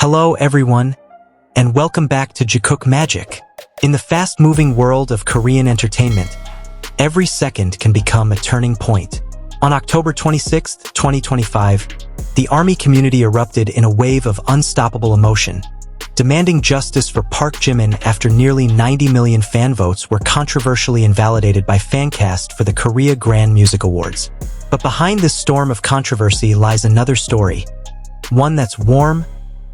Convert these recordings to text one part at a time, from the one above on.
Hello everyone, and welcome back to Jikook Magic. In the fast-moving world of Korean entertainment, every second can become a turning point. On October 26, 2025, the ARMY community erupted in a wave of unstoppable emotion, demanding justice for Park Jimin after nearly 90 million fan votes were controversially invalidated by Fancast for the Korea Grand Music Awards. But behind this storm of controversy lies another story, one that's warm,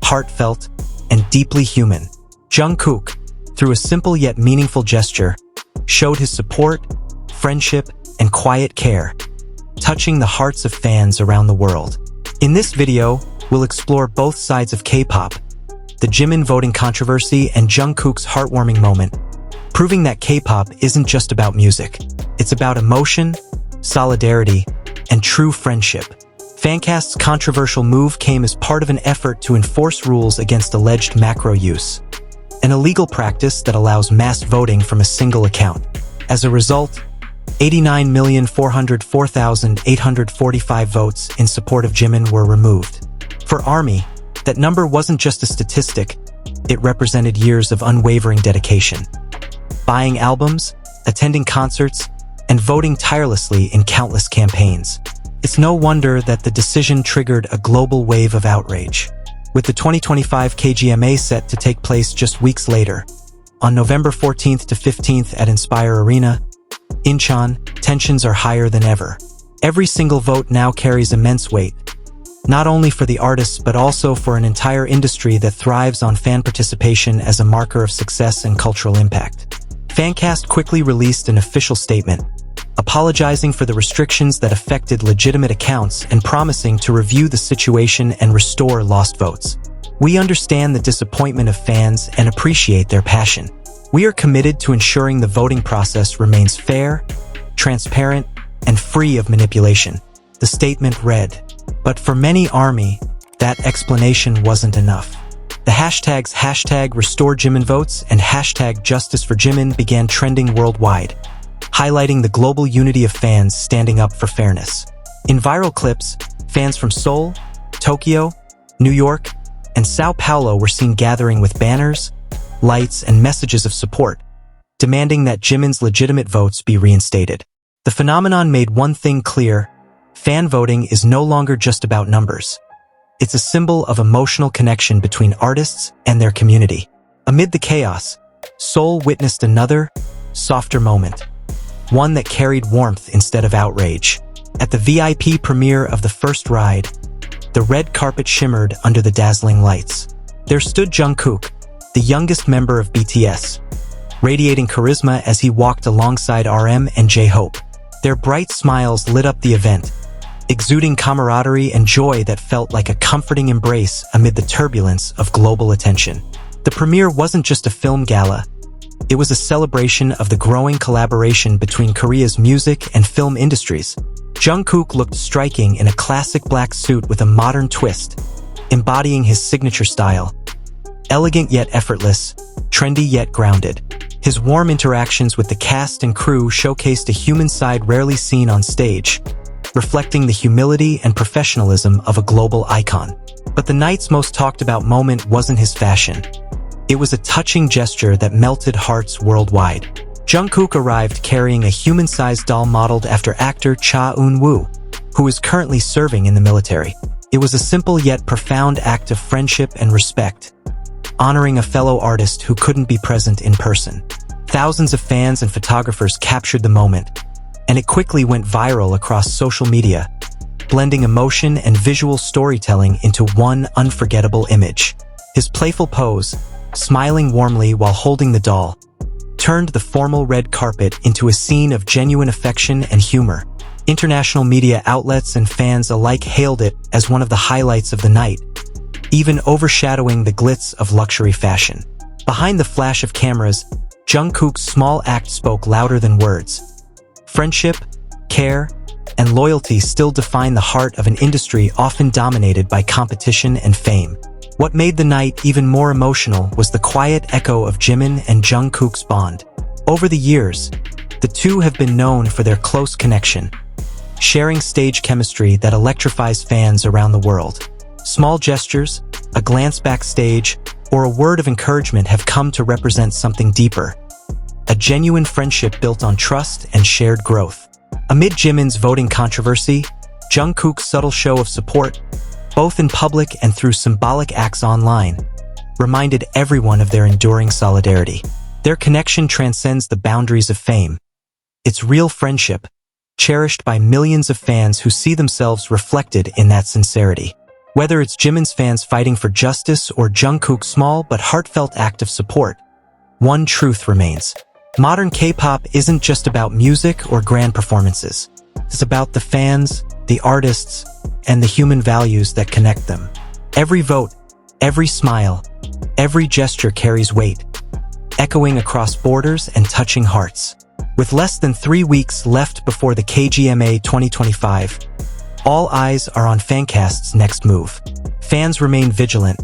heartfelt, and deeply human. Jungkook, through a simple yet meaningful gesture, showed his support, friendship, and quiet care, touching the hearts of fans around the world. In this video, we'll explore both sides of K-pop, the Jimin voting controversy and Jungkook's heartwarming moment, proving that K-pop isn't just about music. It's about emotion, solidarity, and true friendship. Fancast's controversial move came as part of an effort to enforce rules against alleged macro use, an illegal practice that allows mass voting from a single account. As a result, 89,404,845 votes in support of Jimin were removed. For ARMY, that number wasn't just a statistic, it represented years of unwavering dedication. Buying albums, attending concerts, and voting tirelessly in countless campaigns. It's no wonder that the decision triggered a global wave of outrage. With the 2025 KGMA set to take place just weeks later, on November 14th to 15th at Inspire Arena, Incheon, tensions are higher than ever. Every single vote now carries immense weight, not only for the artists but also for an entire industry that thrives on fan participation as a marker of success and cultural impact. Fancast quickly released an official statement, apologizing for the restrictions that affected legitimate accounts and promising to review the situation and restore lost votes. We understand the disappointment of fans and appreciate their passion. We are committed to ensuring the voting process remains fair, transparent, and free of manipulation. The statement read. But for many ARMY, that explanation wasn't enough. The hashtags #RestoreJiminVotes and #JusticeForJimin began trending worldwide, highlighting the global unity of fans standing up for fairness. In viral clips, fans from Seoul, Tokyo, New York, and Sao Paulo were seen gathering with banners, lights, and messages of support, demanding that Jimin's legitimate votes be reinstated. The phenomenon made one thing clear: fan voting is no longer just about numbers. It's a symbol of emotional connection between artists and their community. Amid the chaos, Seoul witnessed another, softer moment, one that carried warmth instead of outrage. At the VIP premiere of the first ride, the red carpet shimmered under the dazzling lights. There stood Jungkook, the youngest member of BTS, radiating charisma as he walked alongside RM and J-Hope. Their bright smiles lit up the event, exuding camaraderie and joy that felt like a comforting embrace amid the turbulence of global attention. The premiere wasn't just a film gala, it was a celebration of the growing collaboration between Korea's music and film industries. Jungkook looked striking in a classic black suit with a modern twist, embodying his signature style. Elegant yet effortless, trendy yet grounded. His warm interactions with the cast and crew showcased a human side rarely seen on stage, reflecting the humility and professionalism of a global icon. But the night's most talked about moment wasn't his fashion. It was a touching gesture that melted hearts worldwide. Jungkook arrived carrying a human-sized doll modeled after actor Cha Eun Woo, who is currently serving in the military. It was a simple yet profound act of friendship and respect, honoring a fellow artist who couldn't be present in person. Thousands of fans and photographers captured the moment, and it quickly went viral across social media, blending emotion and visual storytelling into one unforgettable image. His playful pose, smiling warmly while holding the doll, turned the formal red carpet into a scene of genuine affection and humor. International media outlets and fans alike hailed it as one of the highlights of the night, even overshadowing the glitz of luxury fashion. Behind the flash of cameras, Jungkook's small act spoke louder than words. Friendship, care, and loyalty still define the heart of an industry often dominated by competition and fame. What made the night even more emotional was the quiet echo of Jimin and Jungkook's bond. Over the years, the two have been known for their close connection, sharing stage chemistry that electrifies fans around the world. Small gestures, a glance backstage, or a word of encouragement have come to represent something deeper. A genuine friendship built on trust and shared growth. Amid Jimin's voting controversy, Jungkook's subtle show of support, both in public and through symbolic acts online, reminded everyone of their enduring solidarity. Their connection transcends the boundaries of fame. It's real friendship, cherished by millions of fans who see themselves reflected in that sincerity. Whether it's Jimin's fans fighting for justice or Jungkook's small but heartfelt act of support, one truth remains. Modern K-pop isn't just about music or grand performances. It's about the fans, the artists, and the human values that connect them. Every vote, every smile, every gesture carries weight, echoing across borders and touching hearts. With less than 3 weeks left before the KGMA 2025, all eyes are on Fancast's next move. Fans remain vigilant,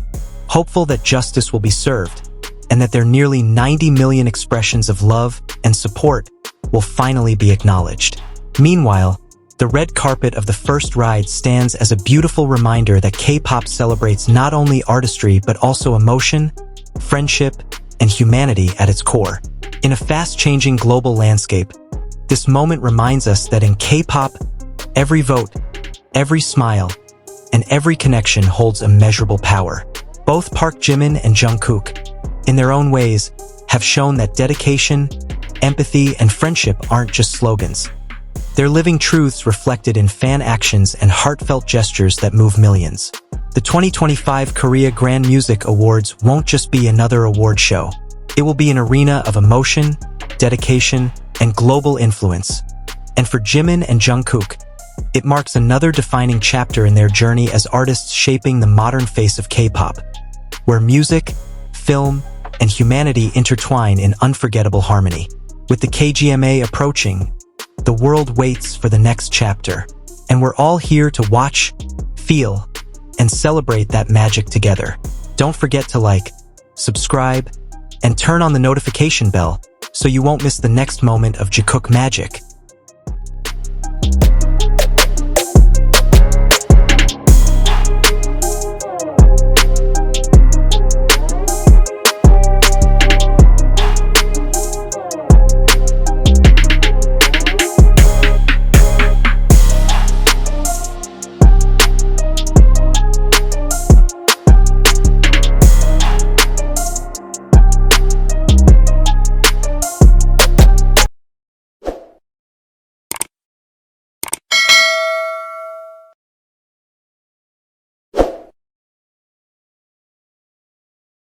hopeful that justice will be served, and that their nearly 90 million expressions of love and support will finally be acknowledged. Meanwhile, the red carpet of the first ride stands as a beautiful reminder that K-pop celebrates not only artistry but also emotion, friendship, and humanity at its core. In a fast-changing global landscape, this moment reminds us that in K-pop, every vote, every smile, and every connection holds immeasurable power. Both Park Jimin and Jungkook, in their own ways, have shown that dedication, empathy, and friendship aren't just slogans. They're living truths reflected in fan actions and heartfelt gestures that move millions. The 2025 Korea Grand Music Awards won't just be another award show. It will be an arena of emotion, dedication, and global influence. And for Jimin and Jungkook, it marks another defining chapter in their journey as artists shaping the modern face of K-pop, where music, film, and humanity intertwine in unforgettable harmony. With the KGMA approaching, the world waits for the next chapter, and we're all here to watch, feel, and celebrate that magic together. Don't forget to like, subscribe, and turn on the notification bell so you won't miss the next moment of Jikook Magic.